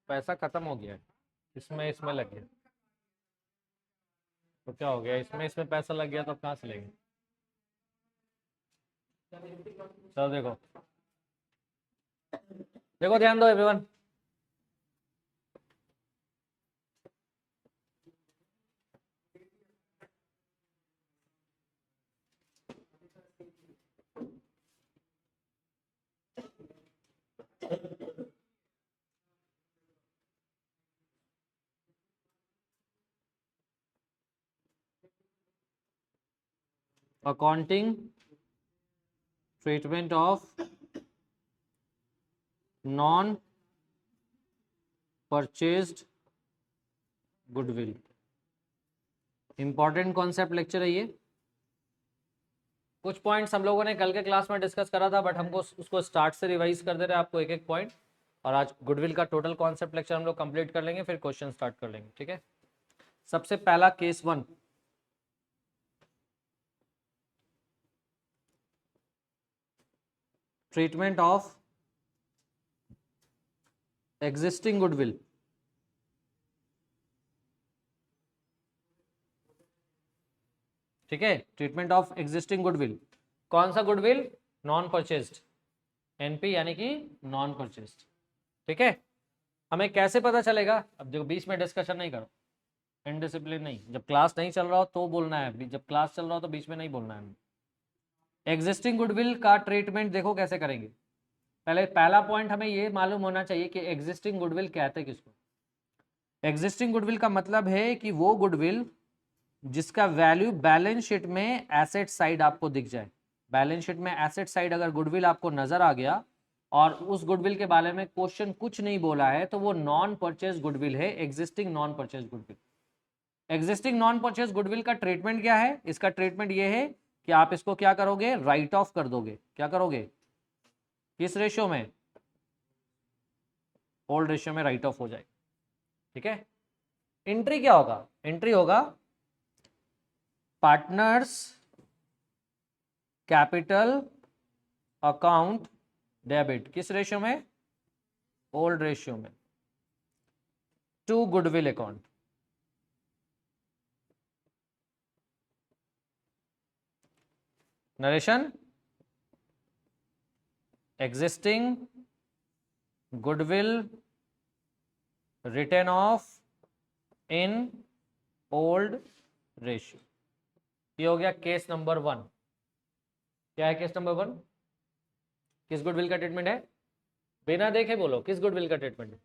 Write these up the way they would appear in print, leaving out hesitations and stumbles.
पैसा खत्म हो गया है, इसमें लग गया, तो क्या हो गया, इसमें पैसा लग गया तो कहाँ से लेंगे। चलो देखो, देखो ध्यान दो everyone. Accounting treatment of non purchased goodwill, important concept lecture है ये। कुछ पॉइंट्स हम लोगों ने कल के क्लास में डिस्कस करा था, बट हमको उसको स्टार्ट से रिवाइज कर दे रहे हैं आपको एक एक पॉइंट, और आज गुडविल का टोटल कॉन्सेप्ट लेक्चर हम लोग कंप्लीट कर लेंगे, फिर क्वेश्चन स्टार्ट कर लेंगे, ठीक है। सबसे पहला case 1, treatment of existing goodwill. ठीक है, ट्रीटमेंट ऑफ एग्जिस्टिंग गुडविल। कौन सा गुडविल? नॉन परचेज्ड, एनपी यानी कि नॉन परचेज्ड। ठीक है, हमें कैसे पता चलेगा? अब देखो बीच में डिस्कशन नहीं करो, इनडिसिप्लिन नहीं, जब क्लास नहीं चल रहा हो तो बोलना है, जब क्लास चल रहा हो तो बीच में नहीं बोलना है। एग्जिस्टिंग गुडविल का ट्रीटमेंट देखो कैसे करेंगे। पहले पहला पॉइंट हमें ये मालूम होना चाहिए कि एग्जिस्टिंग गुडविल कहते किसको। एग्जिस्टिंग गुडविल का मतलब है कि वो गुडविल जिसका वैल्यू बैलेंस शीट में एसेट साइड आपको दिख जाए। बैलेंस शीट में एसेट साइड अगर गुडविल आपको नजर आ गया और उस गुडविल के बारे में क्वेश्चन कुछ नहीं बोला है तो वो नॉन परचेज गुडविल है, existing non purchase goodwill. Existing non purchase goodwill का ट्रीटमेंट क्या है? इसका ट्रीटमेंट ये है कि आप इसको क्या करोगे? राइट ऑफ कर दोगे। क्या करोगे? किस रेशियो में? ओल्ड रेशियो में राइट ऑफ हो जाएगा। ठीक है, एंट्री क्या होगा? एंट्री होगा पार्टनर्स कैपिटल अकाउंट डेबिट, किस रेशियो में? ओल्ड रेशियो में, to goodwill account. Narration, existing goodwill written off in old ratio. ये हो गया केस नंबर 1। क्या है केस नंबर 1? किस गुडविल का ट्रीटमेंट है? बिना देखे बोलो, किस गुडविल का ट्रीटमेंट है?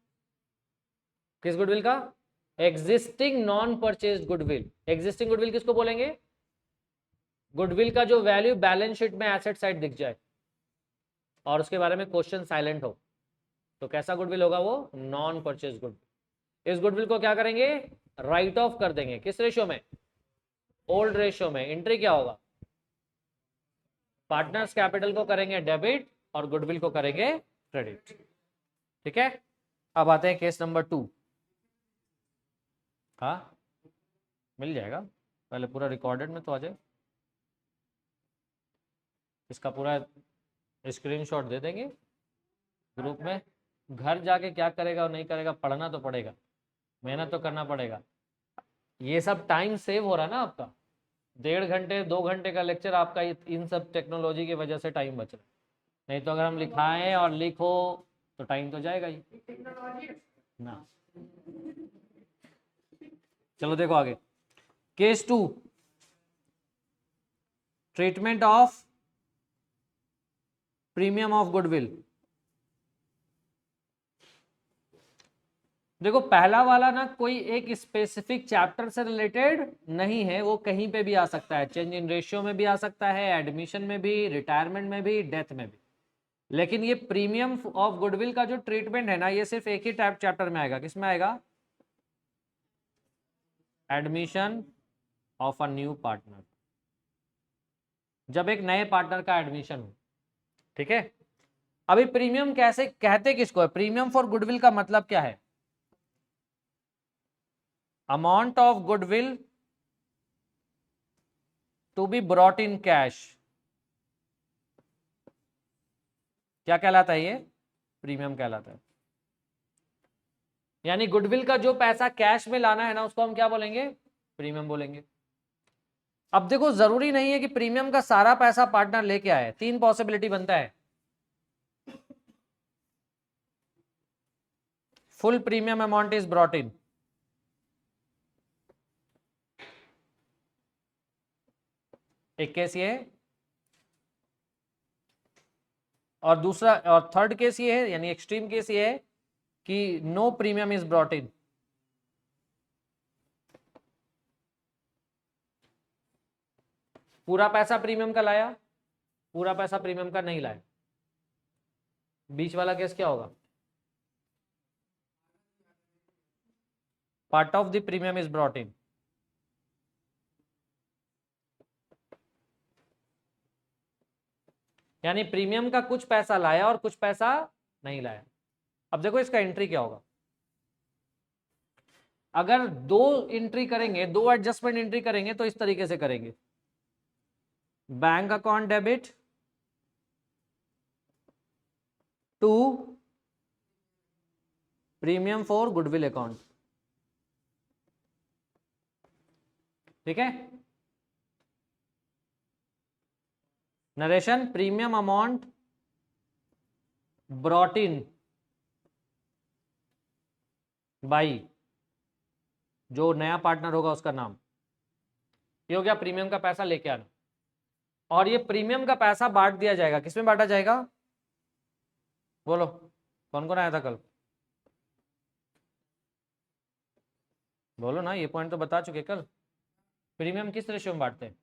किस गुडविल का? Existing non purchased goodwill. Existing goodwill किसको बोलेंगे? गुडविल का जो वैल्यू बैलेंस शीट में एसेट साइड दिख जाए और उसके बारे में क्वेश्चन साइलेंट हो, तो कैसा गुडविल होगा वो? Non purchase goodwill. इस गुडविल को क्या करेंगे? राइट ऑफ कर देंगे। किस रेशियो में? ओल्ड रेशियो में। एंट्री क्या होगा? पार्टनर्स कैपिटल को करेंगे डेबिट और गुडविल को करेंगे क्रेडिट। ठीक है, अब आते हैं केस नंबर 2। हाँ मिल जाएगा, पहले पूरा रिकॉर्डेड में तो आ जाए। इसका पूरा स्क्रीनशॉट दे देंगे ग्रुप में। घर जाके क्या करेगा और नहीं करेगा, पढ़ना तो पड़ेगा, मेहनत तो करना पड़ेगा। ये सब टाइम सेव हो रहा है ना आपका, 1.5 घंटे 2 घंटे का लेक्चर आपका इन सब टेक्नोलॉजी की वजह से टाइम बच रहा है। नहीं तो अगर हम लिखाएं और लिखो तो टाइम तो जाएगा ही ना। चलो देखो आगे, case 2, treatment of premium of goodwill. देखो पहला वाला ना कोई एक स्पेसिफिक चैप्टर से रिलेटेड नहीं है, वो कहीं पे भी आ सकता है। चेंज इन रेशियो में भी आ सकता है, एडमिशन में भी, रिटायरमेंट में भी, डेथ में भी। लेकिन ये प्रीमियम ऑफ गुडविल का जो ट्रीटमेंट है ना, ये सिर्फ एक ही टाइप चैप्टर में आएगा। किसमें आएगा? Admission of a new partner, जब एक नए पार्टनर का एडमिशन हो। ठीक है, अभी प्रीमियम कैसे कहते किसको है? प्रीमियम फॉर गुडविल का मतलब क्या है? Amount of goodwill to be brought in cash. क्या कहलाता है ये? प्रीमियम कहलाता है। यानी गुडविल का जो पैसा कैश में लाना है ना, उसको हम क्या बोलेंगे? प्रीमियम बोलेंगे। अब देखो, जरूरी नहीं है कि प्रीमियम का सारा पैसा पार्टनर लेके आए, 3 पॉसिबिलिटी बनता है। Full premium amount is brought इन, एक केस ये है, और दूसरा और थर्ड केस ये है, यानी एक्सट्रीम केस ये है कि no premium is brought in. पूरा पैसा प्रीमियम का लाया, पूरा पैसा प्रीमियम का नहीं लाया, बीच वाला केस क्या होगा? Part of the premium is brought इन। यानी प्रीमियम का कुछ पैसा लाया और कुछ पैसा नहीं लाया। अब देखो इसका एंट्री क्या होगा। अगर 2 एंट्री करेंगे, 2 एडजस्टमेंट एंट्री करेंगे तो इस तरीके से करेंगे, bank account debit to premium for goodwill account, ठीक है। Narration, premium amount brought in by, जो नया पार्टनर होगा उसका नाम, ये हो गया प्रीमियम का पैसा लेके आना। और ये प्रीमियम का पैसा बांट दिया जाएगा, किसमें बांटा जाएगा? बोलो कौन कौन आया था कल? बोलो ना, ये पॉइंट तो बता चुके कल। प्रीमियम किस रेशियो में बांटते हैं?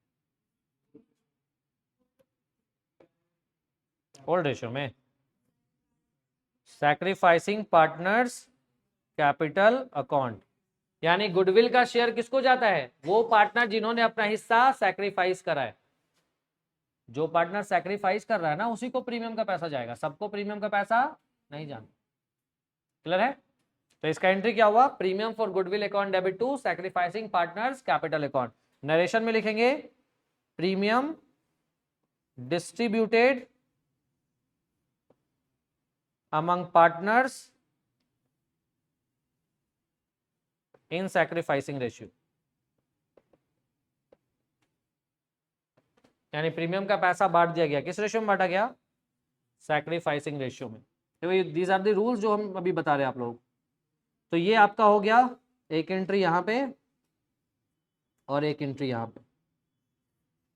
ओल्ड रेशियो में। सैक्रिफाइसिंग पार्टनर्स कैपिटल अकाउंट, यानी गुडविल का शेयर किसको जाता है? वो पार्टनर जिन्होंने अपना हिस्सा सैक्रिफाइस करा है। जो पार्टनर सैक्रिफाइस कर रहा है ना, उसी को प्रीमियम का पैसा जाएगा, सबको प्रीमियम का पैसा नहीं जाना। क्लियर है? तो इसका एंट्री क्या हुआ? Premium for goodwill account debit to sacrificing partners capital account. Narration में लिखेंगे premium distributed among partners in sacrificing ratio, यानी प्रीमियम का पैसा बांट दिया गया, किस रेशियो में बांटा गया? सैक्रिफाइसिंग रेशियो में। तो दीज आर द रूल्स जो हम अभी बता रहे हैं आप लोग। तो ये आपका हो गया एक एंट्री यहाँ पे और एक एंट्री यहाँ पे।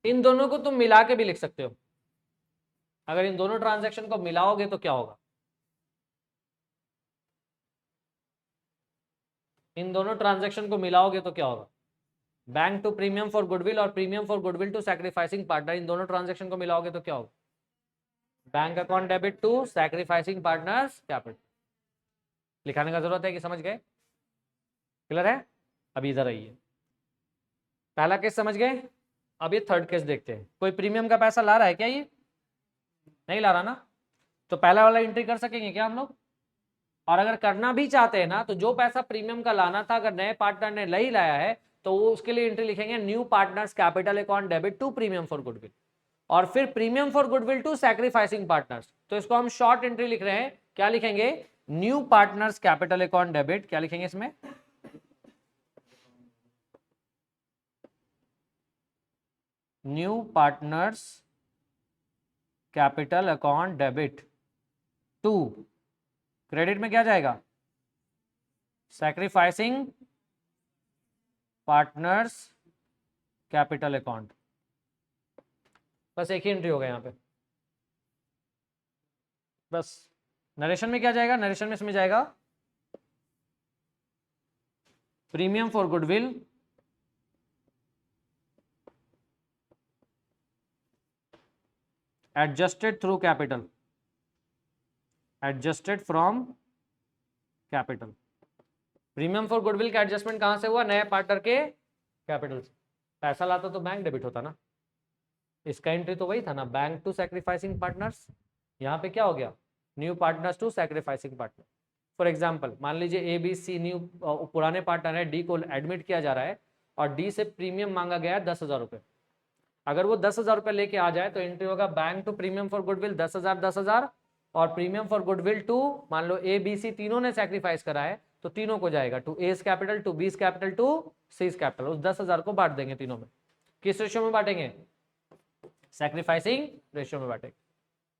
इन दोनों को तुम मिला के भी लिख सकते हो। अगर इन दोनों ट्रांजैक्शन को मिलाओगे तो क्या होगा? इन दोनों ट्रांजैक्शन को मिलाओगे तो क्या होगा? Bank to premium for goodwill और premium for goodwill to sacrificing partner, इन दोनों ट्रांजैक्शन को मिलाओगे तो क्या होगा? Bank account debit to sacrificing partners capital. लिखाने का जरूरत है कि समझ गए? क्लियर है? अभी इधर आइए, पहला केस समझ गए, अब ये थर्ड केस देखते हैं। कोई प्रीमियम का पैसा ला रहा है क्या? ये नहीं ला रहा ना, तो पहला वाला एंट्री कर सकेंगे क्या हम लोग? और अगर करना भी चाहते हैं ना, तो जो पैसा प्रीमियम का लाना था अगर नए पार्टनर ने नहीं लाया है तो वो उसके लिए एंट्री लिखेंगे new partners capital account debit to premium for goodwill, और फिर premium for goodwill to sacrificing partners. तो इसको हम शॉर्ट एंट्री लिख रहे हैं, क्या लिखेंगे? New partners capital account debit, क्या लिखेंगे इसमें? New partners capital account debit to, credit में क्या जाएगा? Sacrificing partners capital account. बस एक ही एंट्री होगा यहाँ पे। बस नरेशन में क्या जाएगा? नरेशन में इसमें जाएगा premium for goodwill adjusted through capital, adjusted from capital. Premium for goodwill का एडजस्टमेंट कहां से हुआ? नए पार्टनर के कैपिटल से। पैसा लाता तो बैंक डेबिट होता ना, इसका एंट्री तो वही था ना, बैंक टू सैक्रिफाइसिंग पार्टनर्स। यहाँ पे क्या हो गया? New partners to sacrificing partner. For example मान लीजिए ABC न्यू पुराने पार्टनर है, डी को एडमिट किया जा रहा है और डी से प्रीमियम मांगा गया है 10,000 रुपये। अगर वो 10,000 रुपये लेके आ जाए तो एंट्री होगा bank to premium for goodwill 10,000 10,000, और प्रीमियम फॉर गुडविल टू मान लो ABC तीनों ने सैक्रिफाइस करा है तो तीनों को जाएगा, to A's capital, to B's capital, to C's capital. उस 10,000 को बांट देंगे तीनों में। किस रेशियो में बांटेंगे? सैक्रिफाइसिंग रेशियो में बांटेंगे।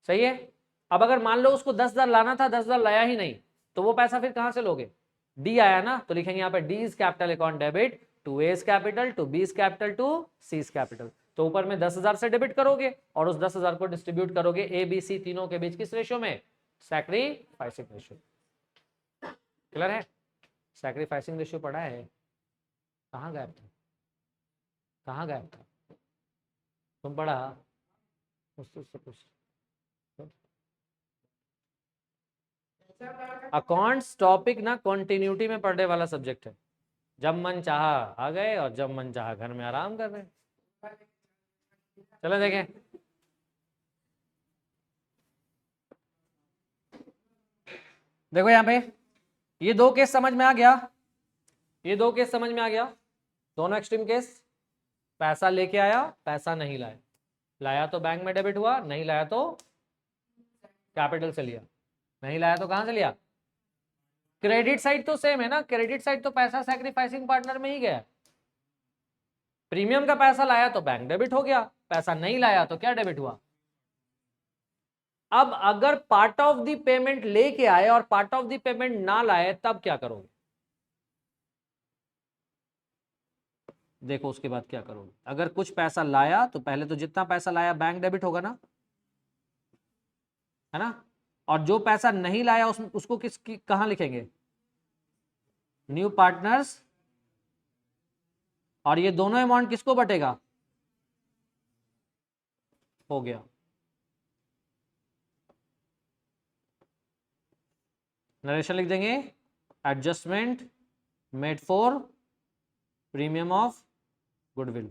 सही है। अब अगर मान लो उसको 10,000 लाना था, 10,000 लाया ही नहीं, तो वो पैसा फिर कहां से लोगे? डी आया ना, तो लिखेंगे यहाँ पे D is capital account debit to A's capital, to B's capital, to C's capital. तो ऊपर में 10,000 से डेबिट करोगे और उस 10,000 को डिस्ट्रीब्यूट करोगे ए बी सी तीनों के बीच। किस रेशियो में? Sacrificing ratio. क्लियर है? सैक्रिफाइसिंग रेशियो पढ़ा है? कहाँ गायब था? कहाँ गायब था? तुम पढ़ा? उससे कुछ अकाउंट्स टॉपिक ना कॉन्टिन्यूटी में पढ़ने वाला सब्जेक्ट है। जब मन चाहा आ गए और जब मन चाहा घर में आराम कर रहे हैं। चलो देखें, देखो यहाँ पे ये दो केस समझ में आ गया, ये दो केस समझ में आ गया। दोनों एक्सट्रीम केस, पैसा लेके आया, पैसा नहीं लाया, लाया तो बैंक में डेबिट हुआ, नहीं लाया तो कैपिटल से लिया, नहीं लाया तो कहां से लिया? क्रेडिट साइड तो सेम है ना, क्रेडिट साइड तो पैसा सैक्रिफाइसिंग पार्टनर में ही गया। प्रीमियम का पैसा लाया तो बैंक डेबिट हो गया, पैसा नहीं लाया तो क्या डेबिट हुआ? अब अगर पार्ट ऑफ द पेमेंट लेके आए और पार्ट ऑफ द पेमेंट ना लाए, तब क्या करोगे? देखो उसके बाद क्या करोगे। अगर कुछ पैसा लाया तो पहले तो जितना पैसा लाया बैंक डेबिट होगा ना, है ना। और जो पैसा नहीं लाया उसको कहां लिखेंगे? New partners. और ये दोनों अमाउंट किसको बटेगा? हो गया। नरेशन लिख देंगे, adjustment made for premium of goodwill.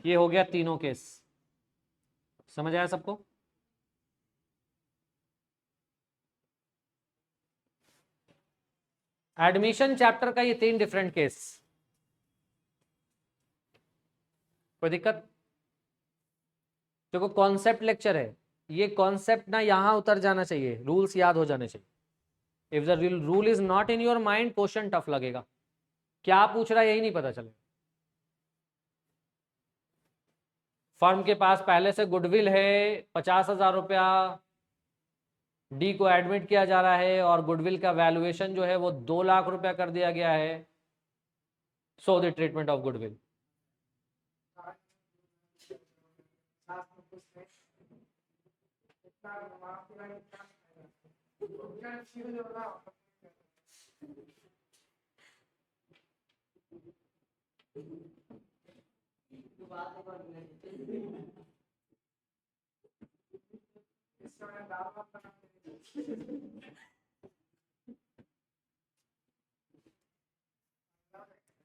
ये हो गया तीनों केस। समझ आया सबको? एडमिशन चैप्टर का ये 3 डिफरेंट केस। कोई दिक्कत? देखो कॉन्सेप्ट लेक्चर है, ये कॉन्सेप्ट ना यहां उतर जाना चाहिए, रूल्स याद हो जाने चाहिए। If the rule is not in your mind, question tough लगेगा। क्या पूछ रहा है यही नहीं पता चलेगा। फर्म के पास पहले से गुडविल है 50,000 रुपया, डी को एडमिट किया जा रहा है और गुडविल का वैल्यूएशन जो है वो 2 लाख रुपया कर दिया गया है। So the treatment of goodwill.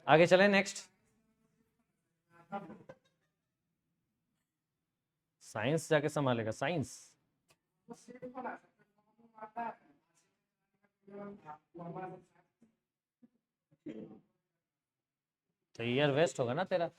आगे चले नेक्स्ट। साइंस जाके संभालेगा साइंस। तो ईयर वेस्ट होगा ना तेरा।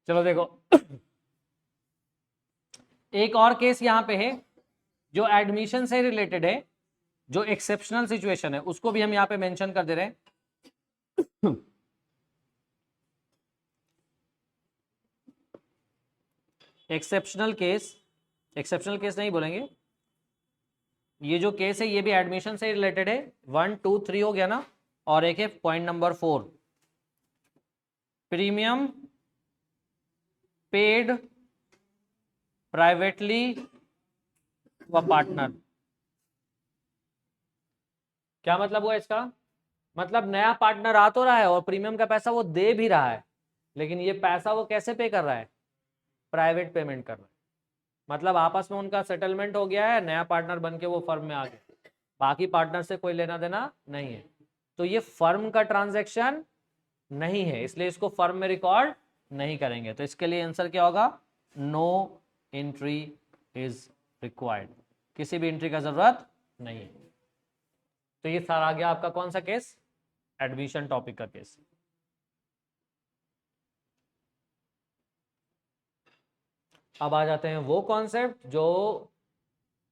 चलो देखो एक और केस यहां पे है जो एडमिशन से रिलेटेड है, जो एक्सेप्शनल सिचुएशन है उसको भी हम यहां पे मेंशन कर दे रहे हैं। एक्सेप्शनल केस नहीं बोलेंगे, ये जो केस है ये भी एडमिशन से रिलेटेड है। 1 2 3 हो गया ना। और एक है point number 4, premium paid privately व पार्टनर। क्या मतलब हुआ इसका? मतलब नया पार्टनर आ तो रहा है और प्रीमियम का पैसा वो दे भी रहा है, लेकिन ये पैसा वो कैसे पे कर रहा है? प्राइवेट पेमेंट कर रहा है। मतलब आपस में उनका सेटलमेंट हो गया है, नया पार्टनर बन के वो फर्म में आ गया, बाकी पार्टनर से कोई लेना देना नहीं है। तो ये फर्म का ट्रांजैक्शन नहीं है, इसलिए इसको फर्म में रिकॉर्ड नहीं करेंगे। तो इसके लिए आंसर क्या होगा? नो एंट्री इज रिक्वायर्ड, किसी भी एंट्री का जरूरत नहीं है। तो ये सारा आ गया आपका कौन सा केस, एडमिशन टॉपिक का केस। अब आ जाते हैं वो कॉन्सेप्ट जो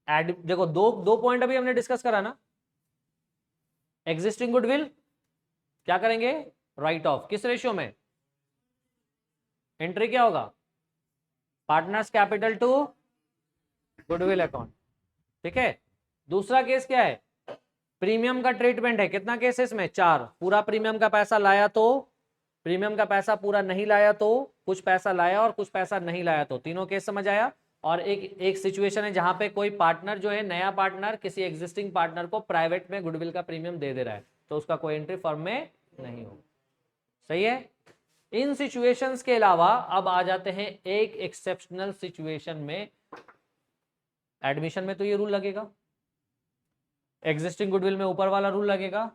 देखो दो दो पॉइंट अभी हमने डिस्कस करा ना। एग्जिस्टिंग गुडविल क्या करेंगे, राइट ऑफ, किस रेशियो में, एंट्री क्या होगा, partners capital to goodwill account, ठीक है। दूसरा केस क्या है, प्रीमियम का ट्रीटमेंट है, कितना केस है इसमें, 4। पूरा प्रीमियम का पैसा लाया तो, प्रीमियम का पैसा पूरा नहीं लाया तो, कुछ पैसा लाया और कुछ पैसा नहीं लाया तो, तीनों केस समझ आया। और एक सिचुएशन है जहां पे कोई पार्टनर जो है, नया पार्टनर किसी एग्जिस्टिंग पार्टनर को प्राइवेट में गुडविल का प्रीमियम दे रहा है, तो उसका कोई एंट्री फर्म में नहीं होगा। सही है। इन सिचुएशंस के अलावा अब आ जाते हैं एक एक्सेप्शनल सिचुएशन में। एडमिशन में तो ये रूल लगेगा, एग्जिस्टिंग गुडविल में ऊपर वाला रूल लगेगा,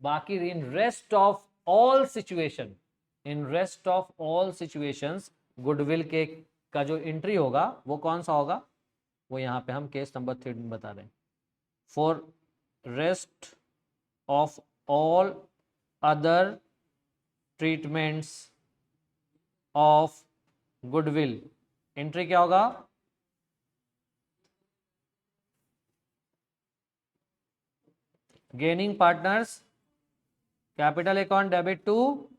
बाकी in rest of all situation, in rest of all situations goodwill के का जो एंट्री होगा वो कौन सा होगा, वो यहां पे हम केस नंबर 3 में बता रहे हैं। For rest of all other treatments of goodwill entry क्या होगा, gaining partners capital account debit to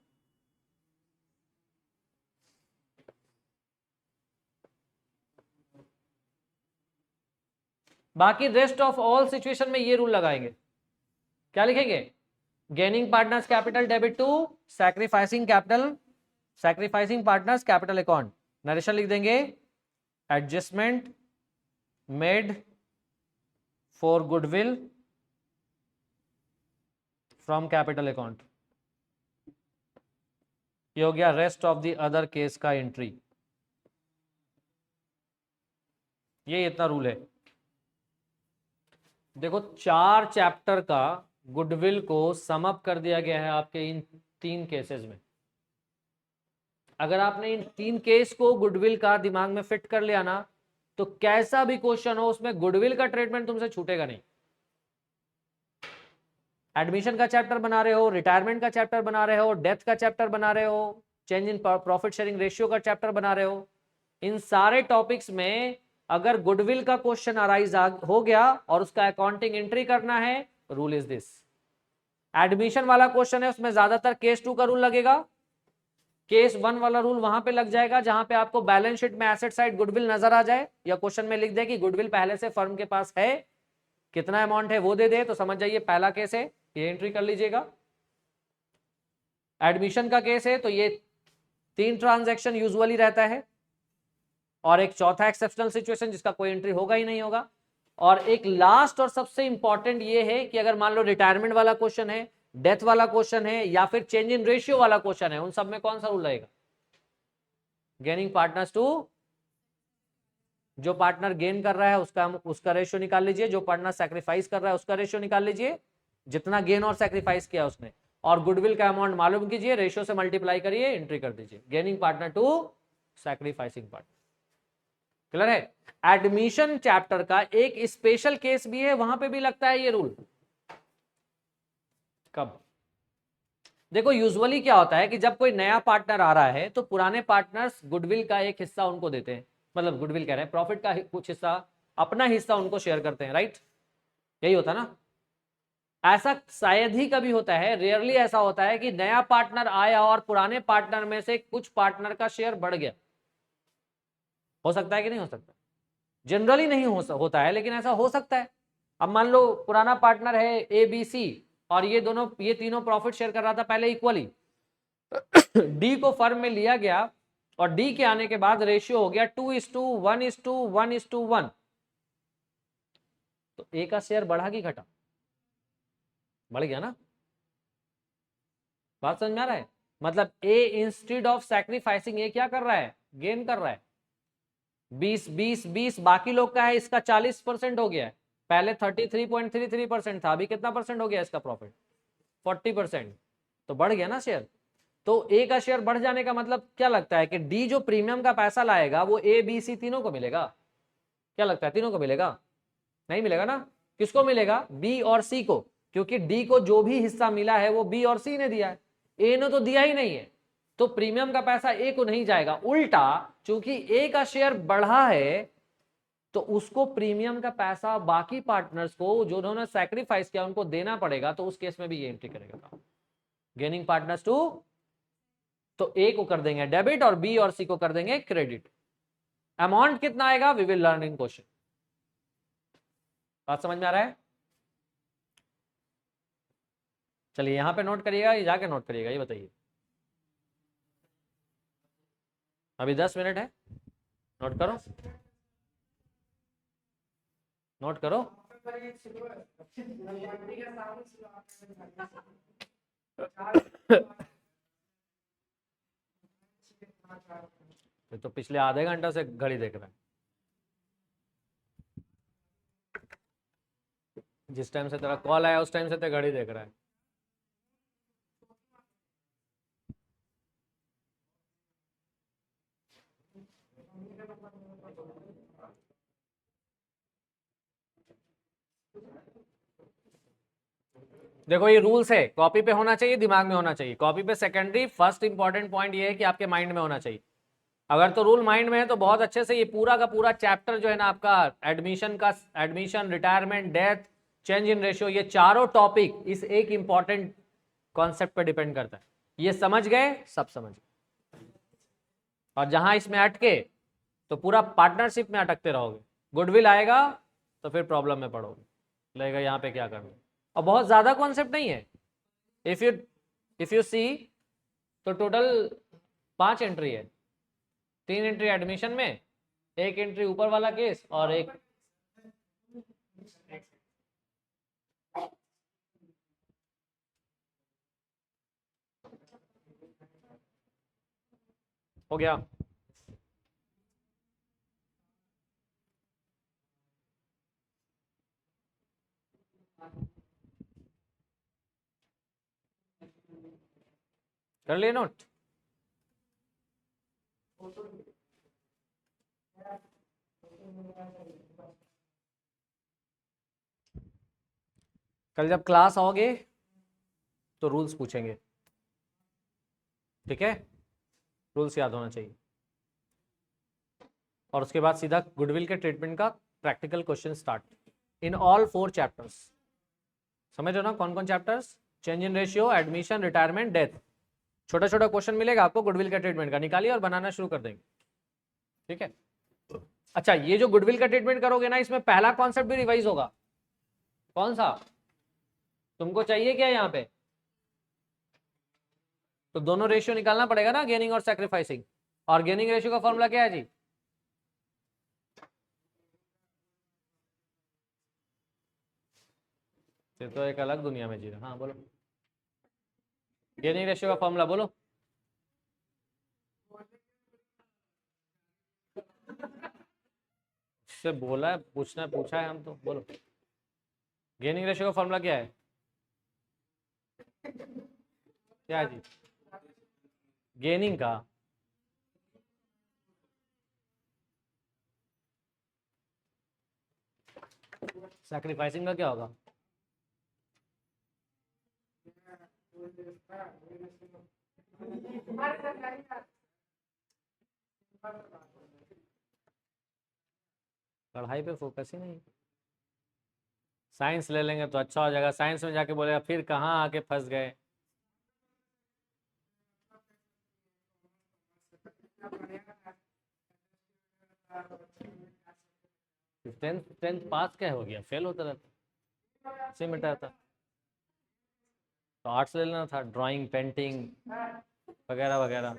बाकी रेस्ट ऑफ ऑल सिचुएशन में ये रूल लगाएंगे। क्या लिखेंगे, gaining partners capital debit to sacrificing capital, sacrificing partners capital account, narration लिख देंगे, adjustment made for goodwill from capital account. ये हो गया rest of the other case का एंट्री। ये इतना रूल है। देखो 4 चैप्टर का गुडविल को समअप कर दिया गया है आपके इन 3 केसेस में। अगर आपने इन 3 केस को गुडविल का दिमाग में फिट कर लिया ना, तो कैसा भी क्वेश्चन हो उसमें गुडविल का ट्रीटमेंट तुमसे छूटेगा नहीं। एडमिशन का चैप्टर बना रहे हो, रिटायरमेंट का चैप्टर बना रहे हो, डेथ का चैप्टर बना रहे हो, change in profit sharing ratio का चैप्टर बना रहे हो, इन सारे टॉपिक्स में अगर गुडविल का क्वेश्चन अराइज हो गया और उसका अकाउंटिंग एंट्री करना है, रूल इज दिस। एडमिशन वाला क्वेश्चन है, उसमें ज्यादातर केस 2 का रूल लगेगा, केस 1 वाला रूल वहां पे लग जाएगा जहां पे आपको बैलेंस शीट में एसेट साइड गुडविल नजर आ जाए, या क्वेश्चन में लिख दे कि गुडविल पहले से फर्म के पास है, कितना अमाउंट है वो दे दे, तो समझ जाइए पहला केस है, ये एंट्री कर लीजिएगा। एडमिशन का केस है तो ये 3 ट्रांजैक्शन यूजुअली रहता है, और एक चौथा एक्सेप्शनल सिचुएशन जिसका कोई एंट्री होगा ही नहीं होगा, और एक लास्ट और सबसे इंपॉर्टेंट ये है कि अगर मान लो रिटायरमेंट वाला क्वेश्चन है, डेथ वाला क्वेश्चन है, या फिर चेंज इन रेशियो वाला क्वेश्चन है, उन सब में कौन सा रूल रहेगा, गेनिंग पार्टनर्स टू, जो पार्टनर गेन कर रहा है उसका रेशियो निकाल लीजिए, जो पार्टनर सैक्रिफाइस कर रहा है उसका रेशियो निकाल लीजिए, जितना गेन और सैक्रिफाइस किया उसने, और गुडविल का अमाउंट मालूम कीजिए, रेशियो से मल्टीप्लाई करिए, एंट्री कर दीजिए, gaining partner to sacrificing partner. Clear है। एडमिशन चैप्टर का एक स्पेशल केस भी है, वहां पे भी लगता है ये रूल। कब, देखो यूजुअली क्या होता है कि जब कोई नया पार्टनर आ रहा है तो पुराने पार्टनर्स गुडविल का एक हिस्सा उनको देते हैं, मतलब गुडविल कह रहे हैं, प्रॉफिट का कुछ हिस्सा, अपना हिस्सा उनको शेयर करते हैं, राइट, यही होता है ना। ऐसा शायद ही कभी होता है, रेयरली ऐसा होता है कि नया पार्टनर आया और पुराने पार्टनर में से कुछ पार्टनर का शेयर बढ़ गया। हो सकता है कि नहीं हो सकता, जनरली नहीं होता है, लेकिन ऐसा हो सकता है। अब मान लो पुराना पार्टनर है ABC, और ये तीनों प्रॉफिट शेयर कर रहा था पहले इक्वली, डी को फर्म में लिया गया, और डी के आने के बाद रेशियो हो गया 2:1:1:1, तो ए का शेयर बढ़ा कि घटा, बढ़ गया ना। बात समझ में आ रहा है, मतलब ए इंस्टेड ऑफ सैक्रिफाइसिंग ए क्या कर रहा है, गेन कर रहा है। 20 बाकी लोग का है, इसका 40% हो गया है, पहले 33.33% था, अभी कितना परसेंट हो गया इसका प्रॉफिट, 40%, तो बढ़ गया ना शेयर। तो ए का शेयर बढ़ जाने का मतलब क्या लगता है कि डी जो प्रीमियम का पैसा लाएगा वो ए बी सी तीनों को मिलेगा। क्या लगता है, तीनों को मिलेगा? नहीं मिलेगा ना। किसको मिलेगा? बी और सी को, क्योंकि डी को जो भी हिस्सा मिला है वो बी और सी ने दिया है, ए ने तो दिया ही नहीं है, तो प्रीमियम का पैसा ए को नहीं जाएगा। उल्टा चूंकि ए का शेयर बढ़ा है तो उसको प्रीमियम का पैसा बाकी पार्टनर्स को जो उन्होंने सैक्रिफाइस किया उनको देना पड़ेगा, तो उस केस में भी ये एंट्री करेगा गेनिंग पार्टनर्स टू। तो ए को कर देंगे डेबिट और बी और सी को कर देंगे क्रेडिट। अमाउंट कितना आएगा we will learn in question. बात समझ में आ रहा है? चलिए यहां पे नोट करिएगा, ये जाके नोट करिएगा, ये बताइए। अभी 10 मिनट है, नोट करो, नोट करो। तो पिछले आधे घंटा से घड़ी देख रहा है। जिस टाइम से तेरा कॉल आया उस टाइम से तो घड़ी देख रहा है। देखो ये रूल्स है, कॉपी पे होना चाहिए, दिमाग में होना चाहिए। कॉपी पे सेकेंडरी, फर्स्ट इंपॉर्टेंट पॉइंट ये है कि आपके माइंड में होना चाहिए। अगर तो रूल माइंड में है तो बहुत अच्छे से ये पूरा का पूरा चैप्टर जो है ना आपका एडमिशन का, admission, retirement, death, change in ratio, ये चारों टॉपिक इस एक इंपॉर्टेंट कॉन्सेप्ट पे डिपेंड करता है। ये समझ गए, सब समझ गए। और जहां इसमें अटके तो पूरा पार्टनरशिप में अटकते रहोगे। गुडविल आएगा तो फिर प्रॉब्लम में पड़ोगे, लगेगा यहाँ पे क्या करना। और बहुत ज्यादा कॉन्सेप्ट नहीं है। इफ यू सी तो टोटल 5 एंट्री है, 3 एंट्री एडमिशन में, 1 एंट्री ऊपर वाला केस और एक हो गया। कर लिए नोट? कल जब क्लास आओगे तो रूल्स पूछेंगे, ठीक है? रूल्स याद होना चाहिए। और उसके बाद सीधा गुडविल के ट्रीटमेंट का practical question start in all 4 chapters. समझ रहे हो ना कौन कौन chapters? Change in ratio, admission, retirement, death. छोटा छोटा क्वेश्चन मिलेगा आपको गुडविल का ट्रीटमेंट का, निकालिए और बनाना शुरू कर देंगे, ठीक है? अच्छा, ये जो गुडविल का ट्रीटमेंट करोगे ना, इसमें पहला कॉन्सेप्ट भी रिवाइज होगा। कौन सा तुमको चाहिए क्या यहाँ पे? तो दोनों रेशियो निकालना पड़ेगा ना, गेनिंग और सैक्रिफाइसिंग। और गेनिंग रेशियो का फॉर्मूला क्या है जी? ये तो एक अलग दुनिया में जी रहा। हाँ बोलो, गेनिंग रेशियो का फॉर्मूला बोलो। से बोला है, पूछा है हम तो, बोलो गेनिंग रेशियो का फॉर्मूला क्या है? क्या है जी? गेनिंग का सैक्रिफाइसिंग का क्या होगा? पढ़ाई पे फोकस ही नहीं। साइंस ले लेंगे तो अच्छा हो जाएगा, साइंस में जाके बोलेगा फिर कहाँ आके फंस गए। 10th पास क्या हो गया, फेल होता रहता, इसी में रहता। तो आर्ट्स ले लेना था, ड्राइंग, पेंटिंग वगैरह वगैरह।